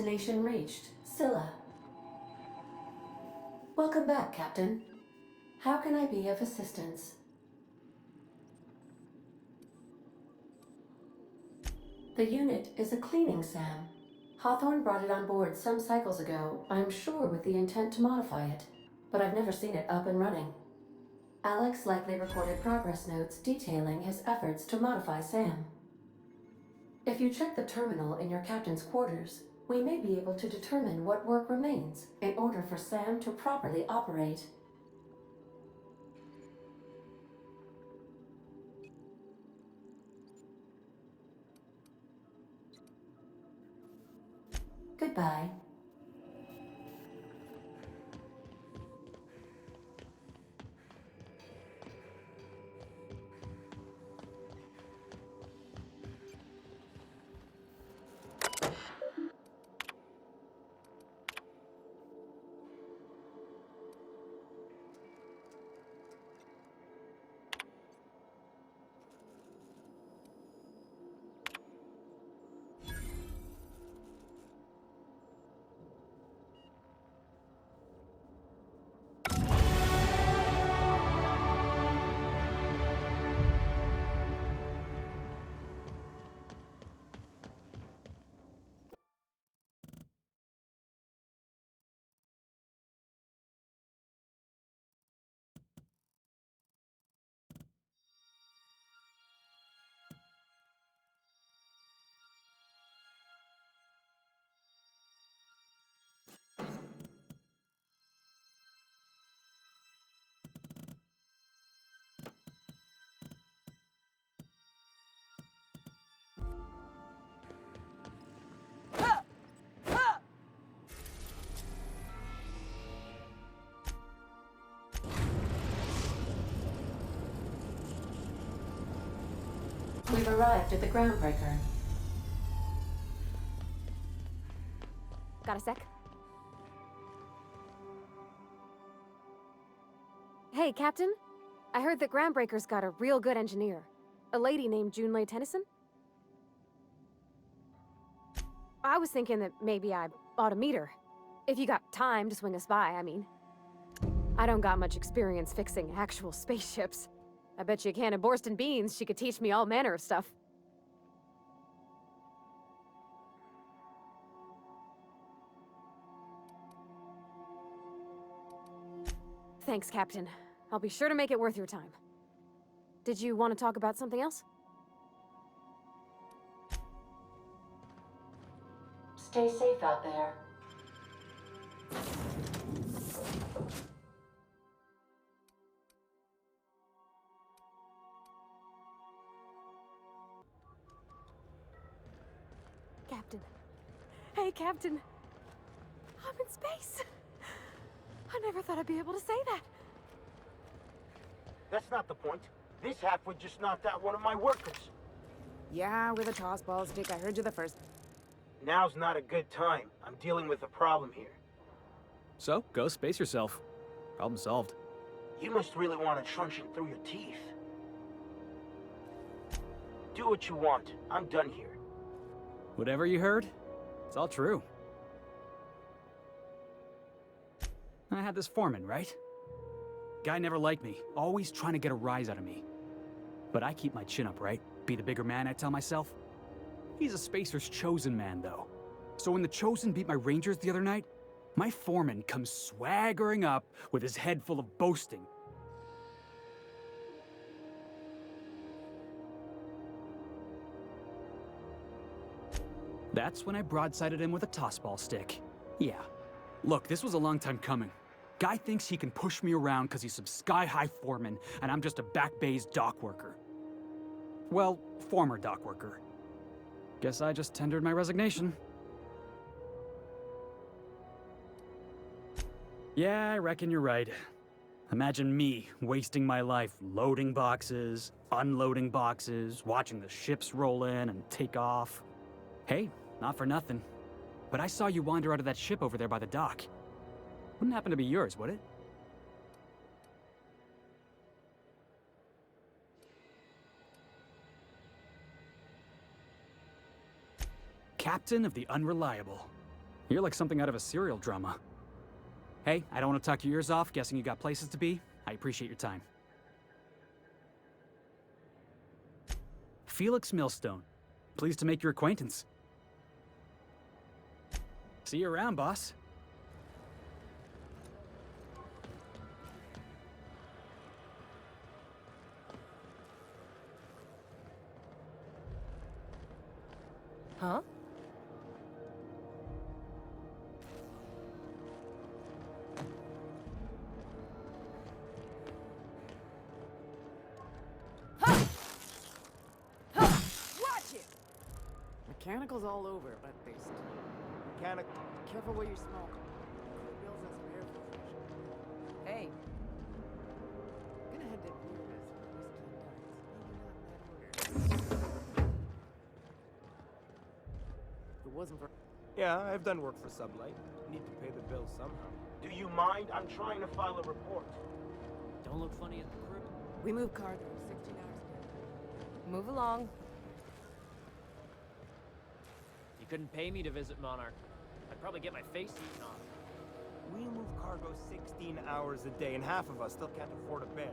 Destination reached. Scylla. Welcome back, Captain. How can I be of assistance? The unit is a cleaning SAM. Hawthorne brought it on board some cycles ago, I'm sure with the intent to modify it, but I've never seen it up and running. Alex likely recorded progress notes detailing his efforts to modify SAM. If you check the terminal in your captain's quarters, we may be able to determine what work remains in order for SAM to properly operate. Goodbye. We've arrived at the Groundbreaker. Got a sec? Hey, Captain. I heard that Groundbreaker's got a real good engineer. A lady named Junlei Tennyson? I was thinking that maybe I ought to meet her. If you got time to swing us by, I mean. I don't got much experience fixing actual spaceships. I bet you a can of Borston beans she could teach me all manner of stuff. Thanks, Captain. I'll be sure to make it worth your time. Did you want to talk about something else? Stay safe out there. Captain. Hey, Captain. I'm in space. I never thought I'd be able to say that. That's not the point. This halfwit just knocked out one of my workers. Yeah, with a toss ball stick. I heard you the first. Now's not a good time. I'm dealing with a problem here. So, go space yourself. Problem solved. You must really want to truncheon through your teeth. Do what you want. I'm done here. Whatever you heard, it's all true. I had this foreman, right? Guy never liked me, always trying to get a rise out of me. But I keep my chin up, right? Be the bigger man, I tell myself. He's a Spacer's chosen man, though. So when the Chosen beat my Rangers the other night, my foreman comes swaggering up with his head full of boasting. That's when I broadsided him with a tossball stick. Yeah. Look, this was a long time coming. Guy thinks he can push me around because he's some sky-high foreman, and I'm just a back bay's dock worker. Well, former dock worker. Guess I just tendered my resignation. Yeah, I reckon you're right. Imagine me wasting my life loading boxes, unloading boxes, watching the ships roll in and take off. Hey, not for nothing. But I saw you wander out of that ship over there by the dock. Wouldn't happen to be yours, would it? Captain of the Unreliable. You're like something out of a serial drama. Hey, I don't want to talk your ears off, guessing you got places to be. I appreciate your time. Felix Millstone. Pleased to make your acquaintance. See you around, boss. Huh? Watch it! Mechanicals all over, but they still... Mechanic. Careful where you smoke. Bills us some air filtration. Hey. Gonna head to Beerus for whiskey and dice. Maybe not in that order. If it wasn't for... Yeah, I've done work for Sublight. Need to pay the bills somehow. Do you mind? I'm trying to file a report. Don't look funny at the crib. We move cargo 16 hours a day. Move along. You couldn't pay me to visit Monarch. I'd probably get my face eaten off. We move cargo 16 hours a day, and half of us still can't afford a bed.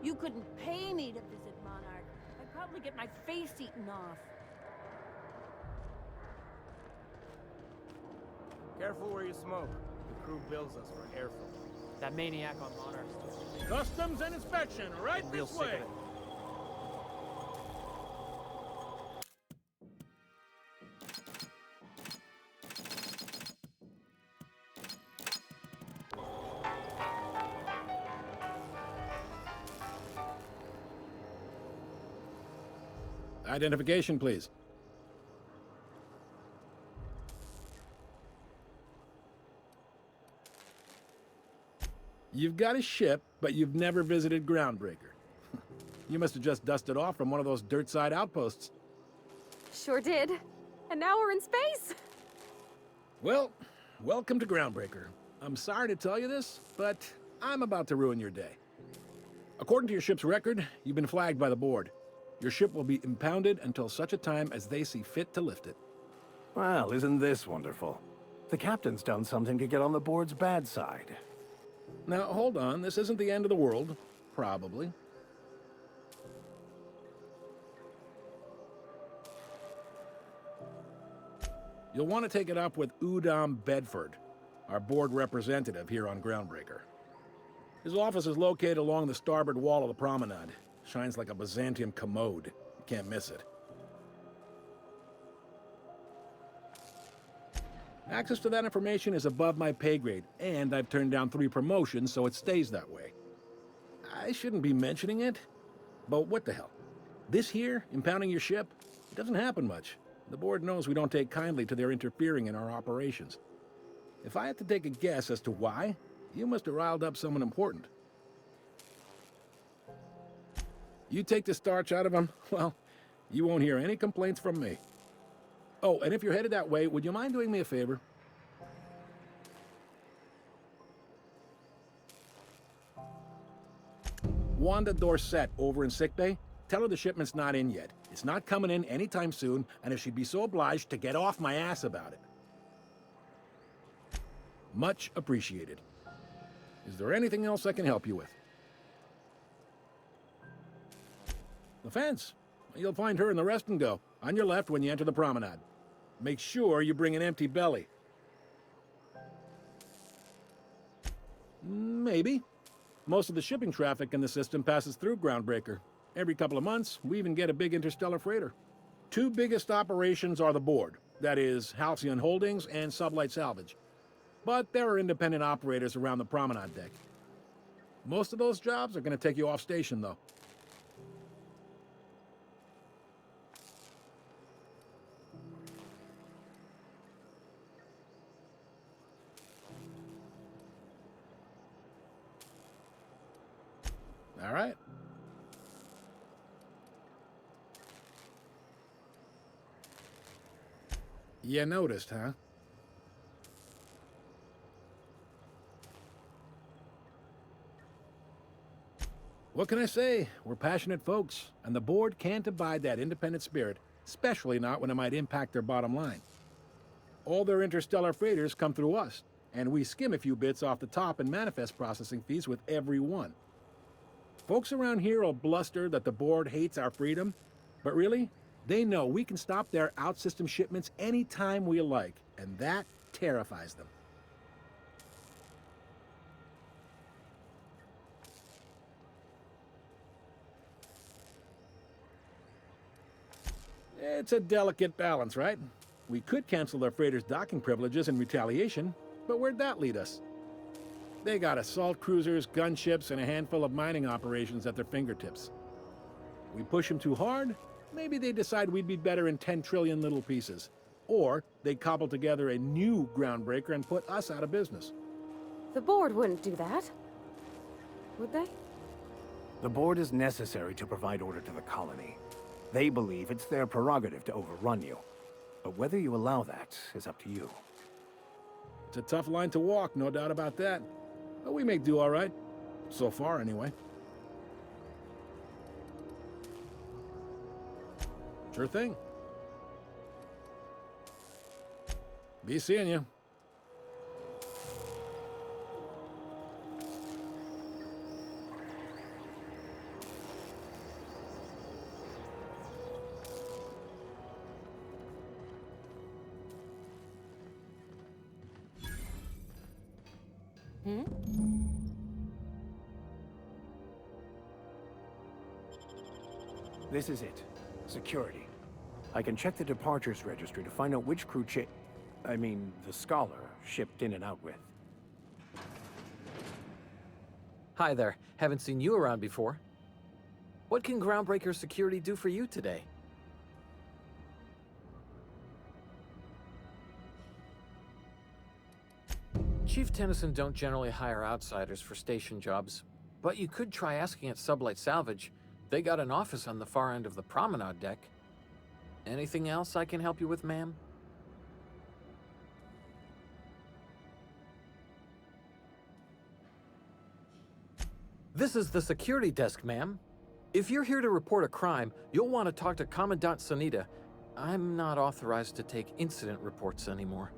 You couldn't pay me to visit Monarch. I'd probably get my face eaten off. Careful where you smoke. The crew bills us for air filter. That maniac on Monarch. Customs and inspection, right I'm real this sick of way. it. Identification, please. You've got a ship, but you've never visited Groundbreaker. You must have just dusted off from one of those dirt-side outposts. Sure did. And now we're in space. Well, welcome to Groundbreaker. I'm sorry to tell you this, but I'm about to ruin your day. According to your ship's record, you've been flagged by the board. Your ship will be impounded until such a time as they see fit to lift it. Well, isn't this wonderful? The captain's done something to get on the board's bad side. Now, hold on. This isn't the end of the world. Probably. You'll want to take it up with Udom Bedford, our board representative here on Groundbreaker. His office is located along the starboard wall of the promenade. Shines like a Byzantium commode. You can't miss it. Access to that information is above my pay grade, and I've turned down 3 promotions, so it stays that way. I shouldn't be mentioning it, but what the hell? This here, impounding your ship, it doesn't happen much. The board knows we don't take kindly to their interfering in our operations. If I had to take a guess as to why, you must have riled up someone important. You take the starch out of them, well, you won't hear any complaints from me. Oh, and if you're headed that way, would you mind doing me a favor? Wanda Dorset over in sickbay, tell her the shipment's not in yet. It's not coming in anytime soon, and if she'd be so obliged to get off my ass about it. Much appreciated. Is there anything else I can help you with? The fence. You'll find her in the rest and go, on your left when you enter the promenade. Make sure you bring an empty belly. Maybe. Most of the shipping traffic in the system passes through Groundbreaker. Every couple of months, we even get a big interstellar freighter. 2 biggest operations are the board, that is, Halcyon Holdings and Sublight Salvage. But there are independent operators around the promenade deck. Most of those jobs are going to take you off station, though. All right. You noticed, huh? What can I say? We're passionate folks, and the board can't abide that independent spirit. especially not when it might impact their bottom line. All their interstellar freighters come through us, and we skim a few bits off the top in manifest processing fees with every one. Folks around here will bluster that the board hates our freedom, but really, they know we can stop their out-system shipments anytime we like, and that terrifies them. It's a delicate balance, right? We could cancel their freighters' docking privileges in retaliation, but where'd that lead us? They got assault cruisers, gunships, and a handful of mining operations at their fingertips. We push them too hard, maybe they decide we'd be better in 10 trillion little pieces. Or they cobble together a new groundbreaker and put us out of business. The board wouldn't do that. Would they? The board is necessary to provide order to the colony. They believe it's their prerogative to overrun you. But whether you allow that is up to you. It's a tough line to walk, no doubt about that. But we make do all right. So far, anyway. Sure thing. Be seeing you. This is it. Security. I can check the departures registry to find out which crew the Scholar shipped in and out with. Hi there. Haven't seen you around before. What can Groundbreaker Security do for you today? Chief Tennyson don't generally hire outsiders for station jobs, but you could try asking at Sublight Salvage. They got an office on the far end of the promenade deck. Anything else I can help you with, ma'am? This is the security desk, ma'am. If you're here to report a crime, you'll want to talk to Commandant Sunita. I'm not authorized to take incident reports anymore.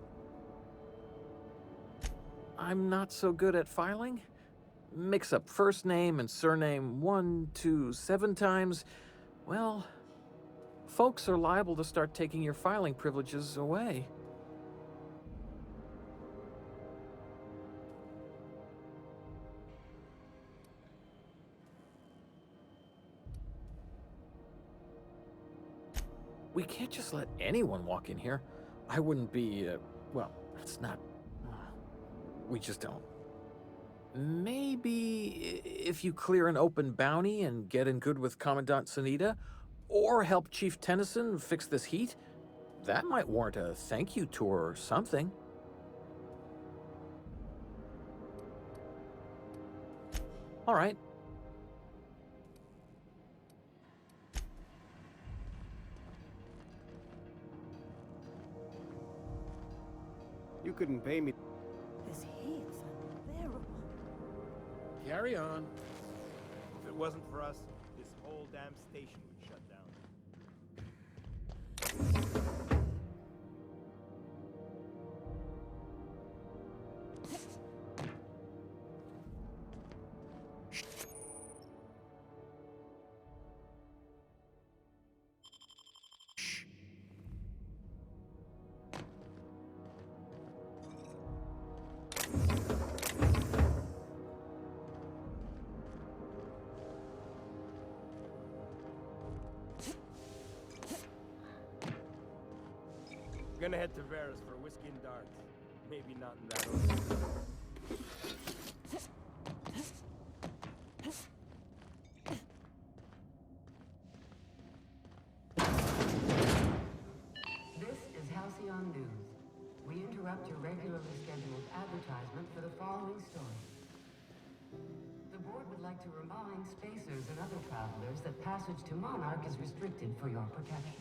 I'm not so good at filing. Mix up first name and surname 1, 2, 7 times. Well, folks are liable to start taking your filing privileges away. We can't just let anyone walk in here. I wouldn't be, well, it's not... we just don't. Maybe if you clear an open bounty and get in good with Commandant Sunita, or help Chief Tennyson fix this heat, that might warrant a thank you tour or something. All right. You couldn't pay me. This heat's unbearable. Carry on. If it wasn't for us, this whole damn station would shut down. Gonna head to Vera's for whiskey and darts. Maybe not in that order. This is Halcyon News. We interrupt your regularly scheduled advertisement for the following story. The board would like to remind spacers and other travelers that passage to Monarch is restricted for your protection.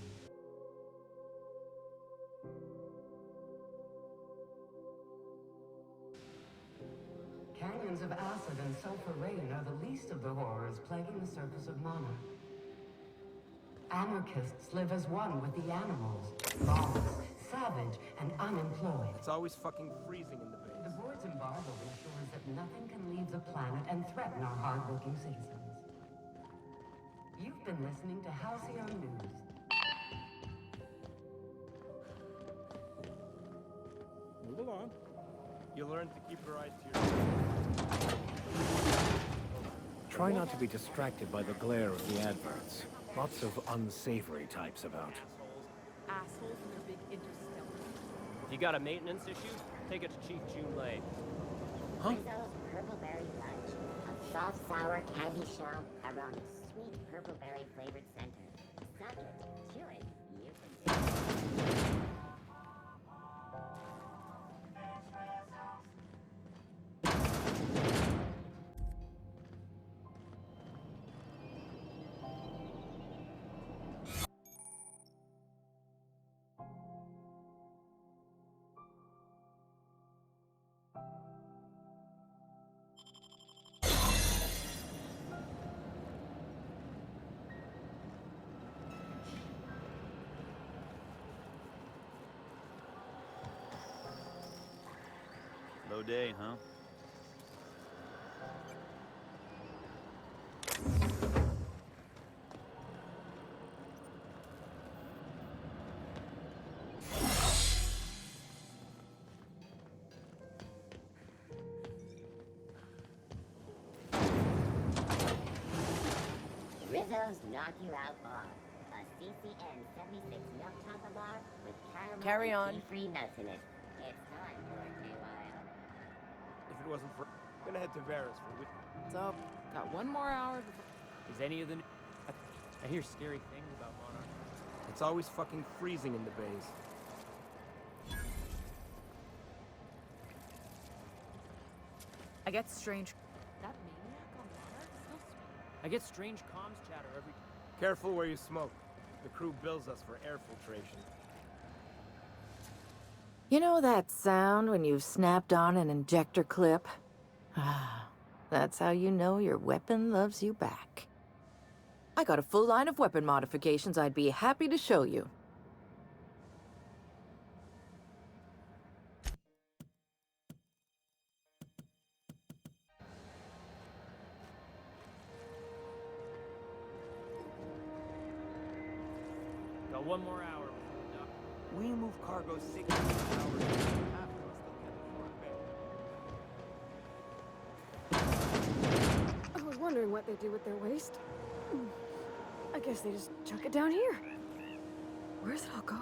Canyons of acid and sulfur rain are the least of the horrors plaguing the surface of Monarch. Anarchists live as one with the animals, lawless, savage, and unemployed. It's always fucking freezing in the base. The board's embargo ensures that nothing can leave the planet and threaten our hardworking citizens. You've been listening to Halcyon News. Move along. You learn to keep your eyes to yourself. Try not to be distracted by the glare of the adverts. Lots of unsavory types about. Assholes and their big interstellar. If you got a maintenance issue, take it to Chief June Lay. Huh? Rizzo's Purpleberry Punch, a soft sour candy shell around a sweet purpleberry flavored center. Suck it, chew it, you can taste it. Slow day, huh? Rizzo's Knock You Out Bar, a CCN 76 milk chocolate bar with caramel Carry on. and tea-free nuts in it. It's time for a KYO. If it wasn't for... I'm gonna head to Varus for a week. So, got one more hour before... Is any of the... I hear scary things about Monarch. It's always fucking freezing in the base. I get strange... That maniac on Monarch still speaks. I get strange comms chatter every... Careful where you smoke. The crew bills us for air filtration. You know that sound when you've snapped on an injector clip? Ah, that's how you know your weapon loves you back. I got a full line of weapon modifications I'd be happy to show you. Got one more hour before we dock. We move cargo 16 hours and half of us still can't afford bed. I was wondering what they do with their waste. I guess they just chuck it down here. Where's it all go?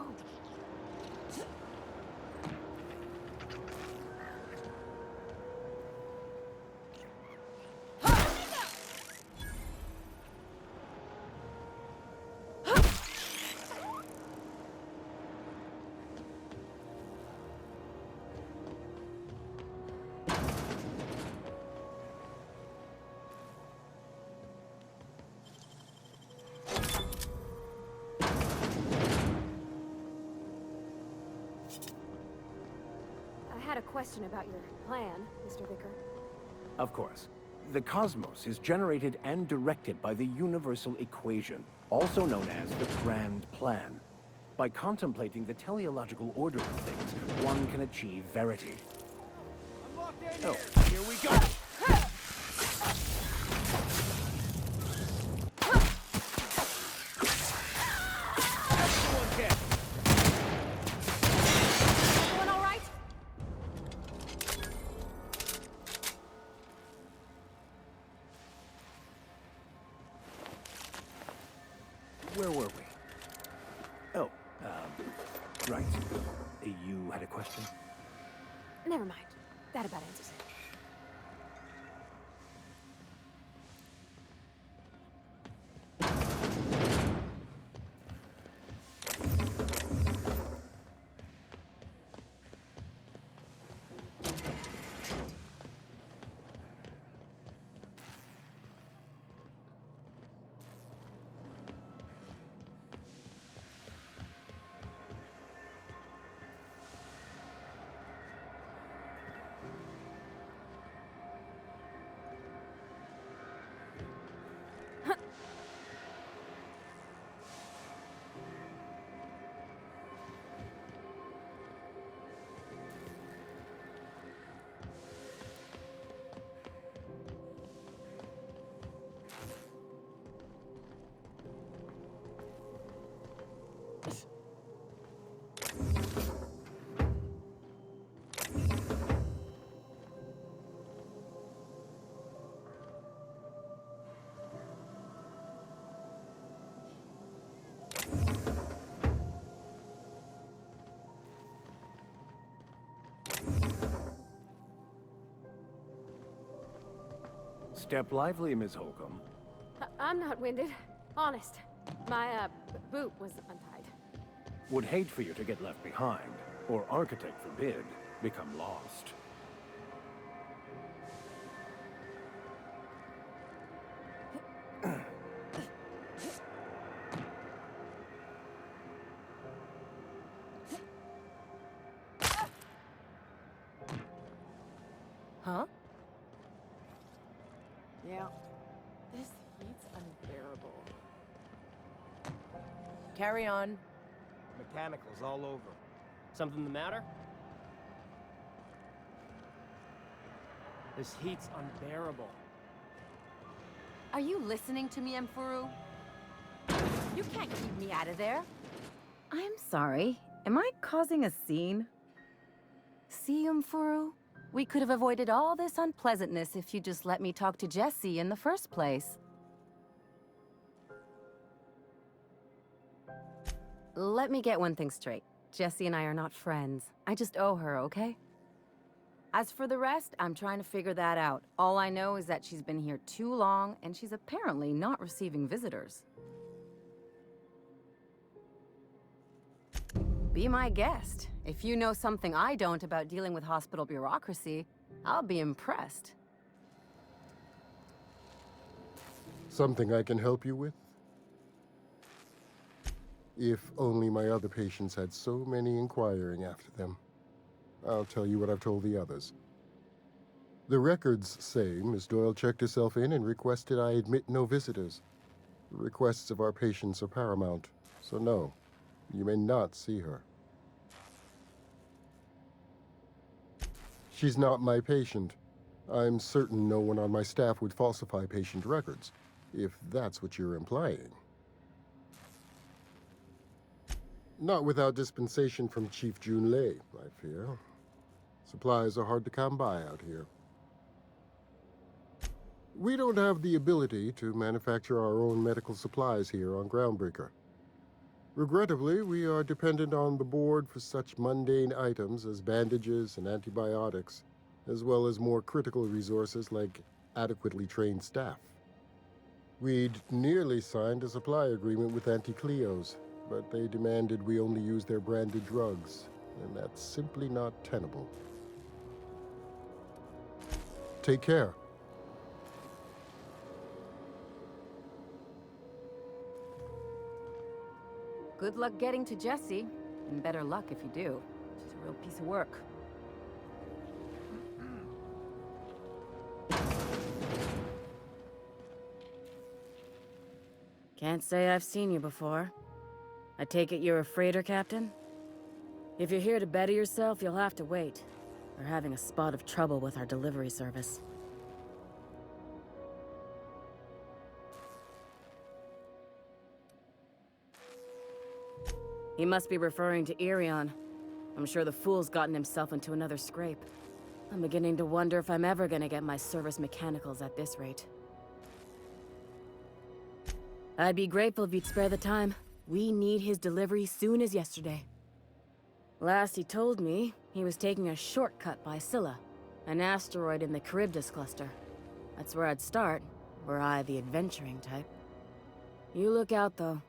I had a question about your plan, Mr. Vicker. Of course. The cosmos is generated and directed by the universal equation, also known as the Grand Plan. By contemplating the teleological order of things, one can achieve verity. Oh, here we go! Everyone all right? Where were we? Oh, right. You had a question? Never mind. That about answers it. Step lively, Miss Holcomb. I'm not winded. Honest. My, boot was untied. Would hate for you to get left behind, or architect forbid, become lost. Huh? Yeah. This heat's unbearable. Carry on. Mechanicals all over. Something the matter? This heat's unbearable. Are you listening to me, Emfuru? You can't keep me out of there. I'm sorry. Am I causing a scene? See, Emfuru? We could have avoided all this unpleasantness if you just let me talk to Jessie in the first place. Let me get one thing straight. Jessie and I are not friends. I just owe her, okay? As for the rest, I'm trying to figure that out. All I know is that she's been here too long, and she's apparently not receiving visitors. Be my guest. If you know something I don't about dealing with hospital bureaucracy, I'll be impressed. Something I can help you with? If only my other patients had so many inquiring after them. I'll tell you what I've told the others. The records say Miss Doyle checked herself in and requested I admit no visitors. The requests of our patients are paramount, so no, you may not see her. She's not my patient. I'm certain no one on my staff would falsify patient records, if that's what you're implying. Not without dispensation from Chief Junlei, I fear. Supplies are hard to come by out here. We don't have the ability to manufacture our own medical supplies here on Groundbreaker. Regrettably, we are dependent on the board for such mundane items as bandages and antibiotics, as well as more critical resources like adequately trained staff. We'd nearly signed a supply agreement with Anti-Cleos, but they demanded we only use their branded drugs, and that's simply not tenable. Take care. Good luck getting to Jessie, and better luck if you do. She's a real piece of work. Can't say I've seen you before. I take it you're a freighter captain? If you're here to better yourself, you'll have to wait. We're having a spot of trouble with our delivery service. He must be referring to Irion. I'm sure the fool's gotten himself into another scrape. I'm beginning to wonder if I'm ever gonna get my service mechanicals at this rate. I'd be grateful if you'd spare the time. We need his delivery soon as yesterday. Last he told me, he was taking a shortcut by Scylla, an asteroid in the Charybdis cluster. That's where I'd start, were I the adventuring type. You look out, though.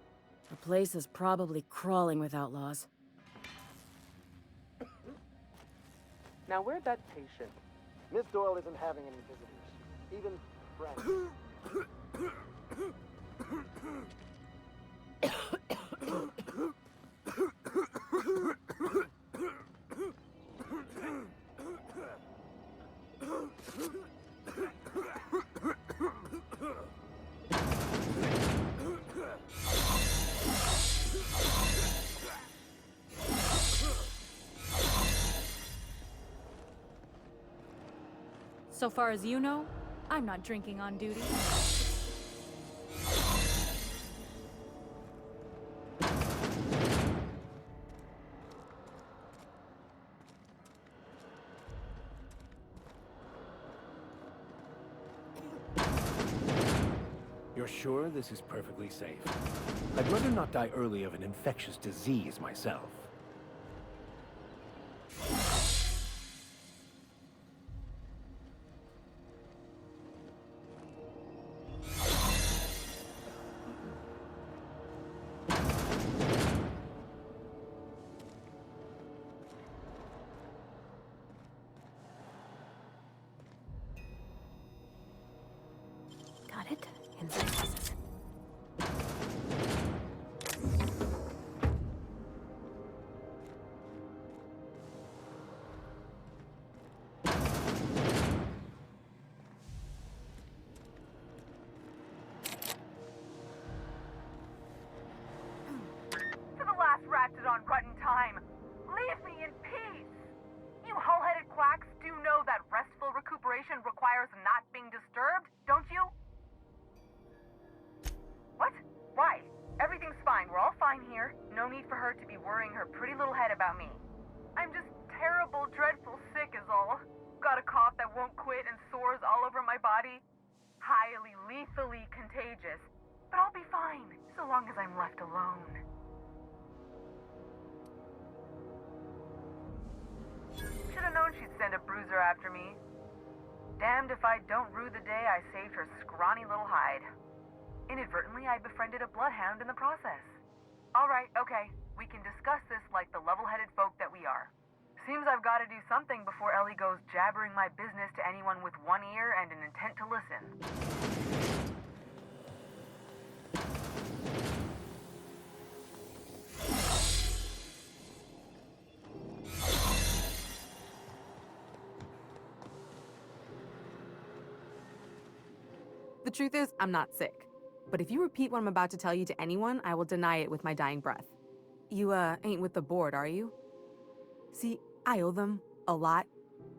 The place is probably crawling with outlaws. Now, where'd that patient? Miss Doyle isn't having any visitors. Even friends. So far as you know, I'm not drinking on duty. You're sure this is perfectly safe? I'd rather not die early of an infectious disease myself. Got it. Inside pieces. To the last Ratchet on Rutton time, leave me in peace! You hull-headed quacks do know that restful recuperation requires not being disturbed, don't you? What? Why? Everything's fine. We're all fine here. No need for her to be worrying her pretty little head about me. I'm just terrible, dreadful sick is all. Got a cough that won't quit and sores all over my body. Highly, lethally contagious. But I'll be fine, so long as I'm left alone. Should've known she'd send a bruiser after me. Damned if I don't rue the day I saved her scrawny little hide. Inadvertently, I befriended a bloodhound in the process. Alright, okay. We can discuss this like the level-headed folk that we are. Seems I've got to do something before Ellie goes jabbering my business to anyone with one ear and an intent to listen. The truth is, I'm not sick. But if you repeat what I'm about to tell you to anyone, I will deny it with my dying breath. You, ain't with the board, are you? See, I owe them a lot.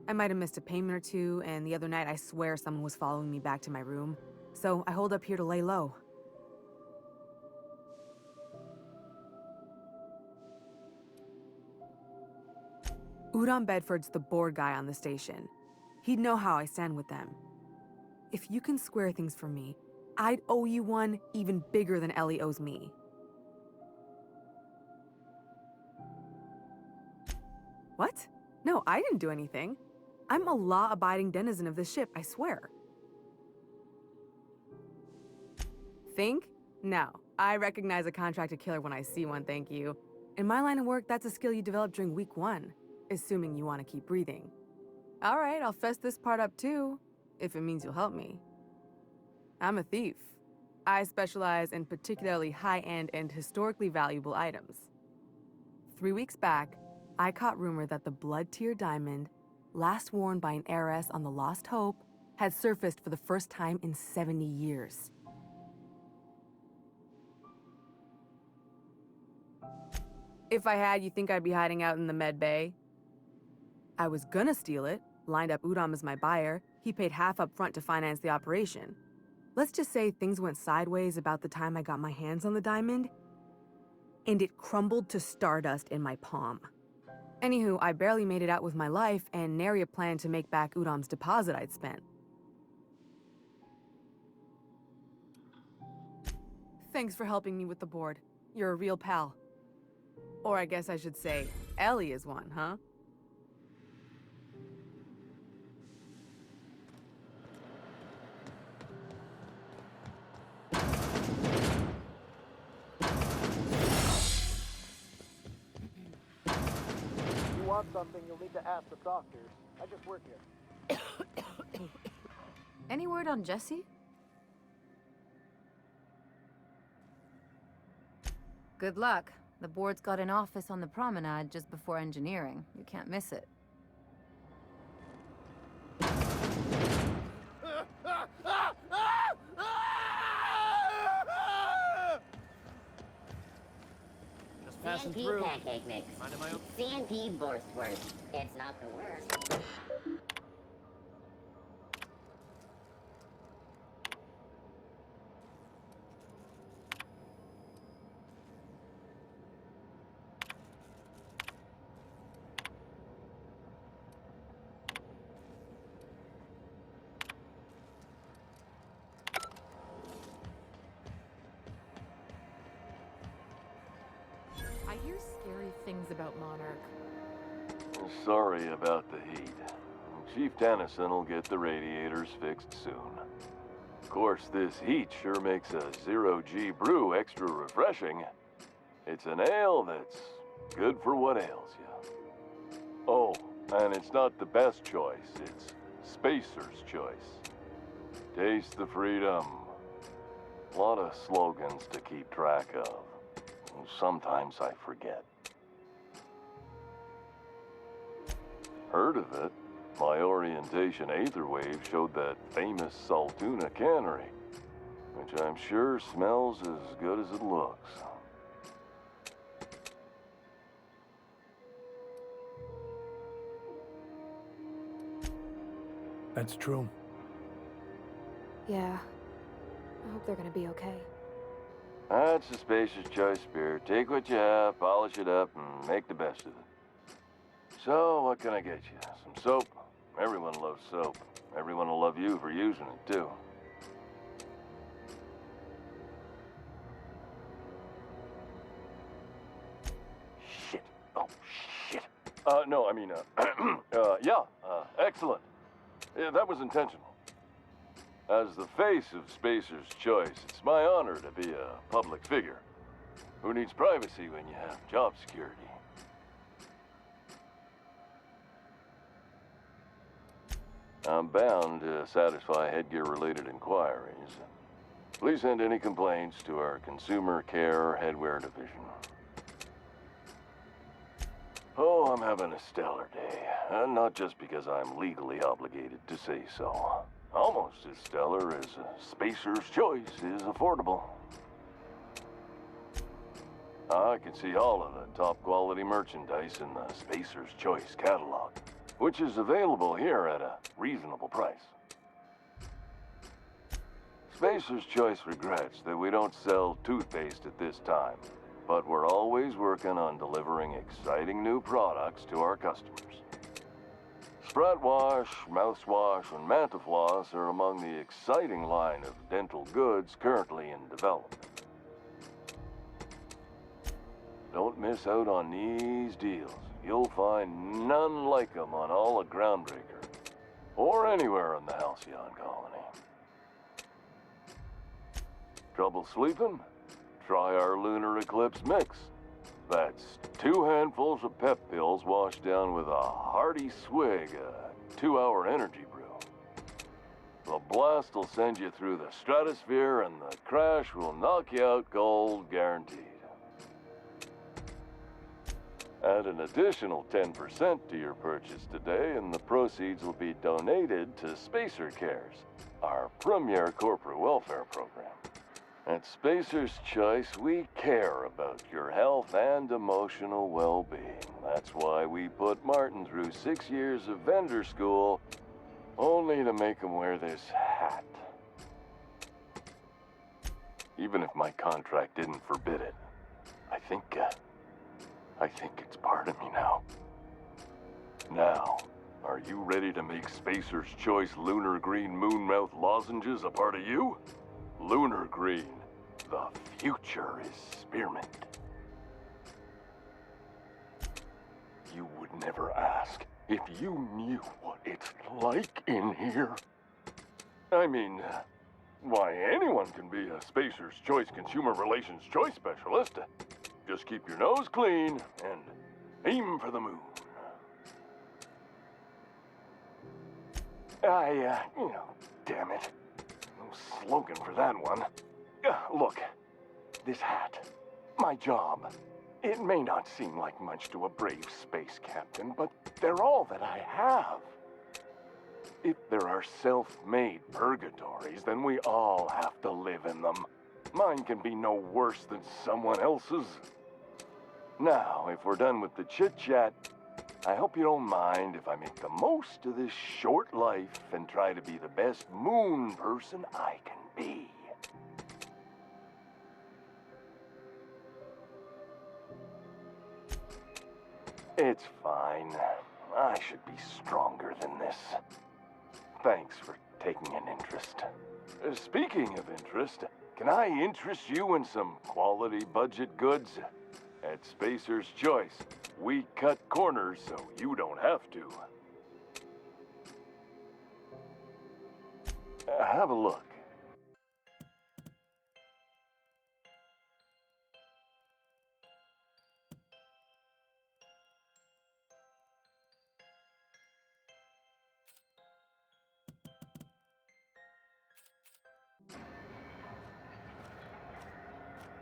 I might have missed a payment or two, and the other night I swear someone was following me back to my room. So I hold up here to lay low. Udon Bedford's the board guy on the station. He'd know how I stand with them. If you can square things for me, I'd owe you one even bigger than Ellie owes me. What? No, I didn't do anything. I'm a law-abiding denizen of this ship, I swear. Think? No. I recognize a contracted killer when I see one, thank you. In my line of work, that's a skill you develop during week 1, assuming you want to keep breathing. All right, I'll fess this part up too, if it means you'll help me. I'm a thief. I specialize in particularly high-end and historically valuable items. 3 weeks back, I caught rumor that the Blood Tier diamond, last worn by an heiress on the Lost Hope, had surfaced for the first time in 70 years. If I had, you think I'd be hiding out in the med bay? I was gonna steal it, lined up Udom as my buyer. He paid half up front to finance the operation. Let's just say things went sideways about the time I got my hands on the diamond, and it crumbled to stardust in my palm. Anywho, I barely made it out with my life, and nary a plan to make back Udom's deposit I'd spent. Thanks for helping me with the board. You're a real pal. Or I guess I should say, Ellie is one, huh? If you want something, you'll need to ask the doctors. I just work here. Any word on Jesse? Good luck. The board's got an office on the promenade just before engineering. You can't miss it. Just passing CNP through. pancake mix. Minding my own. CNP Borstwurst. It's not the worst. I hear scary things about Monarch. Sorry about the heat. Chief Tennyson will get the radiators fixed soon. Of course, this heat sure makes a zero-G brew extra refreshing. It's an ale that's good for what ails you. Oh, and it's not the best choice, it's Spacer's choice. Taste the freedom. A lot of slogans to keep track of. Sometimes I forget. Heard of it? My orientation Aetherwave showed that famous Saltuna cannery, which I'm sure smells as good as it looks. That's true. Yeah. I hope they're gonna be okay. That's a Spacer's Choice beer. Take what you have, polish it up, and make the best of it. So, what can I get you? Some soap? Everyone loves soap. Everyone will love you for using it, too. Shit. Oh, shit. No, I mean, yeah, excellent. Yeah, that was intentional. As the face of Spacer's Choice, it's my honor to be a public figure. Who needs privacy when you have job security? I'm bound to satisfy headgear-related inquiries. Please send any complaints to our Consumer Care Headwear Division. Oh, I'm having a stellar day. And not just because I'm legally obligated to say so. Almost as stellar as Spacer's Choice is affordable. I can see all of the top-quality merchandise in the Spacer's Choice catalog, which is available here at a reasonable price. Spacer's Choice regrets that we don't sell toothpaste at this time, but we're always working on delivering exciting new products to our customers. Sprat Wash, Mouthwash, and Mantafloss are among the exciting line of dental goods currently in development. Don't miss out on these deals. You'll find none like them on all of Groundbreaker, or anywhere in the Halcyon Colony. Trouble sleeping? Try our Lunar Eclipse Mix. That's 2 handfuls of pep pills washed down with a hearty swig of 2-hour energy brew. The blast will send you through the stratosphere, and the crash will knock you out cold, guaranteed. Add an additional 10% to your purchase today, and the proceeds will be donated to Spacer Cares, our premier corporate welfare program. At Spacer's Choice, we care about your health and emotional well-being. That's why we put Martin through 6 years of vendor school, only to make him wear this hat. Even if my contract didn't forbid it, I think it's part of me now. Now, are you ready to make Spacer's Choice Lunar Green Moonmouth lozenges a part of you? Lunar Green. The future is spearmint. You would never ask if you knew what it's like in here. I mean, why, anyone can be a Spacer's Choice Consumer Relations Choice Specialist. Just keep your nose clean and aim for the moon. Damn it. No slogan for that one. Look, this hat, my job, it may not seem like much to a brave space captain, but they're all that I have. If there are self-made purgatories, then we all have to live in them. Mine can be no worse than someone else's. Now, if we're done with the chit-chat, I hope you don't mind if I make the most of this short life and try to be the best moon person I can be. It's fine. I should be stronger than this. Thanks for taking an interest. Speaking of interest, can I interest you in some quality budget goods? At Spacer's Choice, we cut corners so you don't have to. Have a look.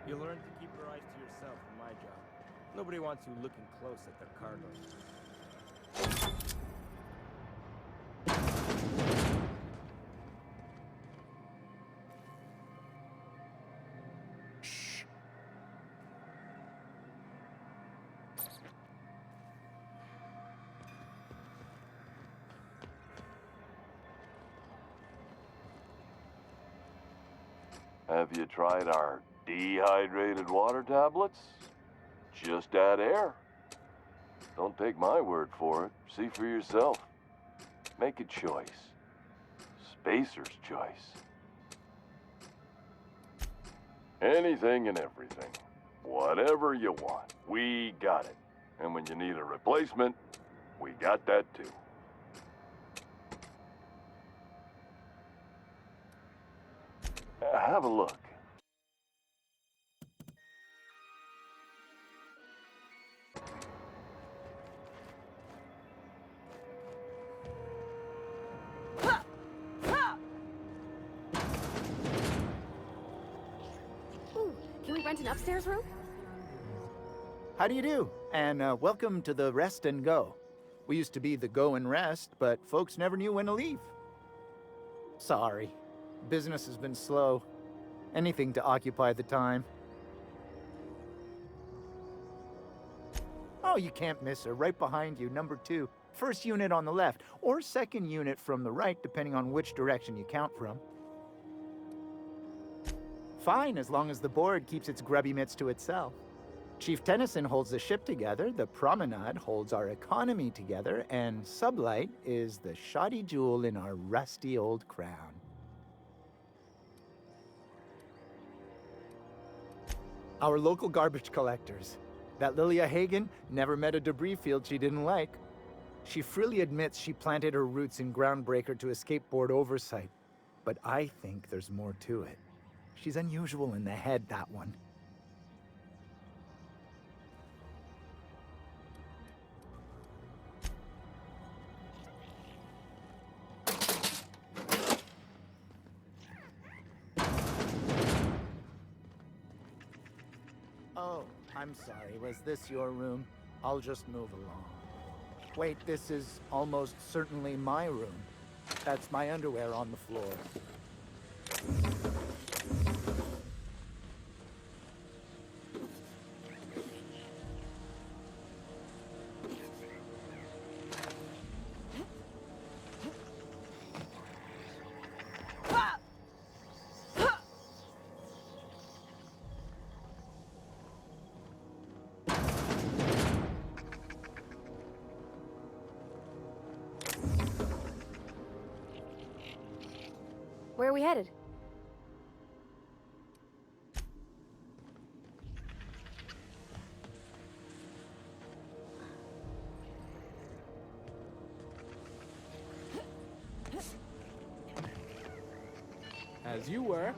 You learn to keep your eyes to yourself in my job. Nobody wants you looking close at their cargo. Have you tried our dehydrated water tablets? Just add air. Don't take my word for it. See for yourself. Make a choice. Spacer's Choice. Anything and everything. Whatever you want, we got it. And when you need a replacement, we got that too. Have a look. Ooh, can we rent an upstairs room? How do you do? And welcome to the Rest and Go. We used to be the Go and Rest, but folks never knew when to leave. Sorry. Business has been slow. Anything to occupy the time. Oh, you can't miss her. Right behind you, number 2. First unit on the left, or second unit from the right, depending on which direction you count from. Fine, as long as the board keeps its grubby mitts to itself. Chief Tennyson holds the ship together, the Promenade holds our economy together, and Sublight is the shoddy jewel in our rusty old crown. Our local garbage collectors. That Lilia Hagen never met a debris field she didn't like. She freely admits she planted her roots in Groundbreaker to escape board oversight. But I think there's more to it. She's unusual in the head, that one. Oh, I'm sorry. Was this your room? I'll just move along. Wait, this is almost certainly my room. That's my underwear on the floor. Where are we headed? As you were.